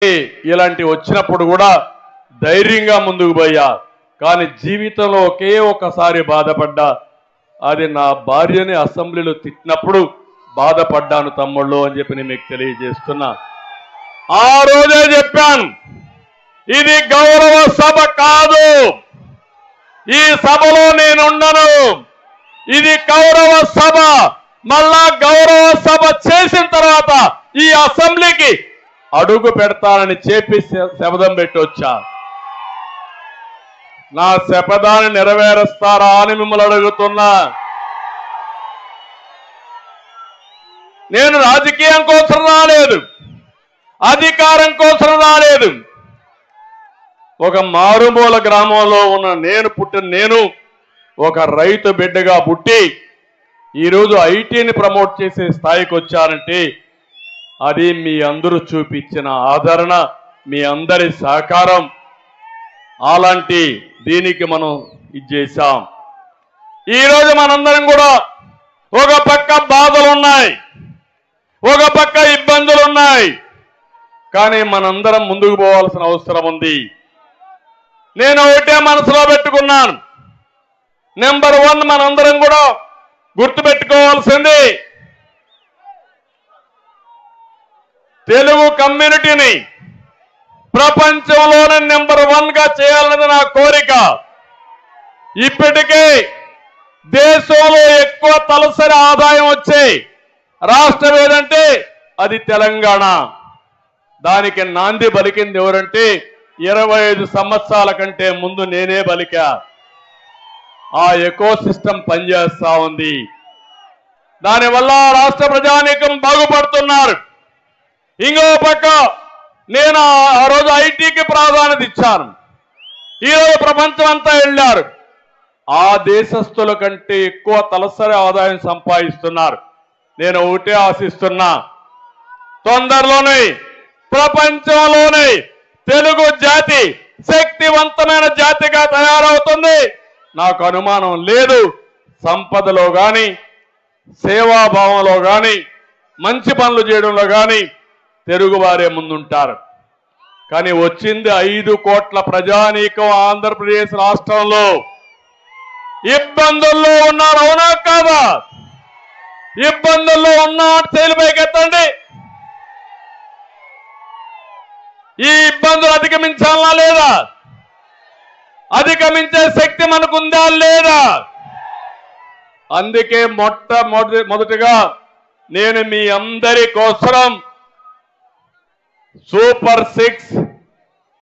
ఇలాంటి వచ్చినప్పుడు కూడా ధైర్యంగా ముందుకు పోయా. కానీ జీవితంలో ఒకే ఒక్కసారి బాధపడ్డా, అది నా భార్యని అసెంబ్లీలో తిట్టినప్పుడు బాధపడ్డాను తమ్ముళ్ళు అని చెప్పి నేను మీకు తెలియజేస్తున్నా. ఆ రోజే చెప్పాను, ఇది గౌరవ సభ కాదు, ఈ సభలో నేనుండను, ఇది గౌరవ సభ. మళ్ళా గౌరవ సభ చేసిన తర్వాత ఈ అసెంబ్లీకి అడుగు పెడతానని చెప్పి శపథం పెట్టి వచ్చా. నా శపథాన్ని నెరవేరుస్తారా అని మిమ్మల్ని అడుగుతున్నా. నేను రాజకీయం కోసం రాలేదు, అధికారం కోసం రాలేదు. ఒక మారుమూల గ్రామంలో ఉన్న నేను ఒక రైతు బిడ్డగా పుట్టి ఈరోజు ఐటీని ప్రమోట్ చేసే స్థాయికి వచ్చానంటే అది మీ అందరూ చూపించిన ఆదరణ, మీ అందరి సహకారం. అలాంటి దీనికి మనం ఇది చేశాం. ఈరోజు మనందరం కూడా ఒక పక్క బాధలున్నాయి, ఒక పక్క ఇబ్బందులున్నాయి, కానీ మనందరం ముందుకు పోవాల్సిన అవసరం ఉంది. నేను ఒకటే మనసులో పెట్టుకున్నాను, నెంబర్ 1 మనందరం కూడా గుర్తుపెట్టుకోవాల్సింది, తెలుగు కమ్యూనిటీని ప్రపంచంలోనే నెంబర్ 1 గా చేయాలన్నది నా కోరిక. ఇప్పటికే దేశంలో ఎక్కువ తలసరి ఆదాయం వచ్చే రాష్ట్రం ఏదంటే అది తెలంగాణ. దానికి నాంది పలికింది ఎవరంటే 25 సంవత్సరాల కంటే ముందు నేనే పలికా. ఆ ఎకో సిస్టమ్ పనిచేస్తా ఉంది. దానివల్ల రాష్ట్ర ప్రజానీకం బాగుపడుతున్నారు. ఇంకో పక్క నేను ఆ రోజు ఐటీకి ప్రాధాన్యత ఇచ్చాను. ఈరోజు ప్రపంచం అంతా వెళ్ళారు. ఆ దేశస్తుల కంటే ఎక్కువ తలసరి ఆదాయం సంపాదిస్తున్నారు. నేను ఒకటే ఆశిస్తున్నా, తొందరలోనే ప్రపంచంలోనే తెలుగు జాతి శక్తివంతమైన జాతిగా తయారవుతుంది. నాకు అనుమానం లేదు. సంపదలో కానీ, సేవాభావంలో కానీ, మంచి పనులు చేయడంలో కానీ తెలుగువారే ముందుంటారు. కానీ వచ్చింది 5 కోట్ల ప్రజానీకం ఆంధ్రప్రదేశ్ రాష్ట్రంలో ఇబ్బందుల్లో ఉన్నారు. అవునా కాదా? ఇబ్బందుల్లో ఉన్న చేతులపైకి ఎత్తండి. ఈ ఇబ్బందులు అధిగమించాలా లేదా? అధిగమించే శక్తి మనకుందా లేదా? అందుకే మొదటిగా నేను మీ అందరి కోసం సూపర్ 6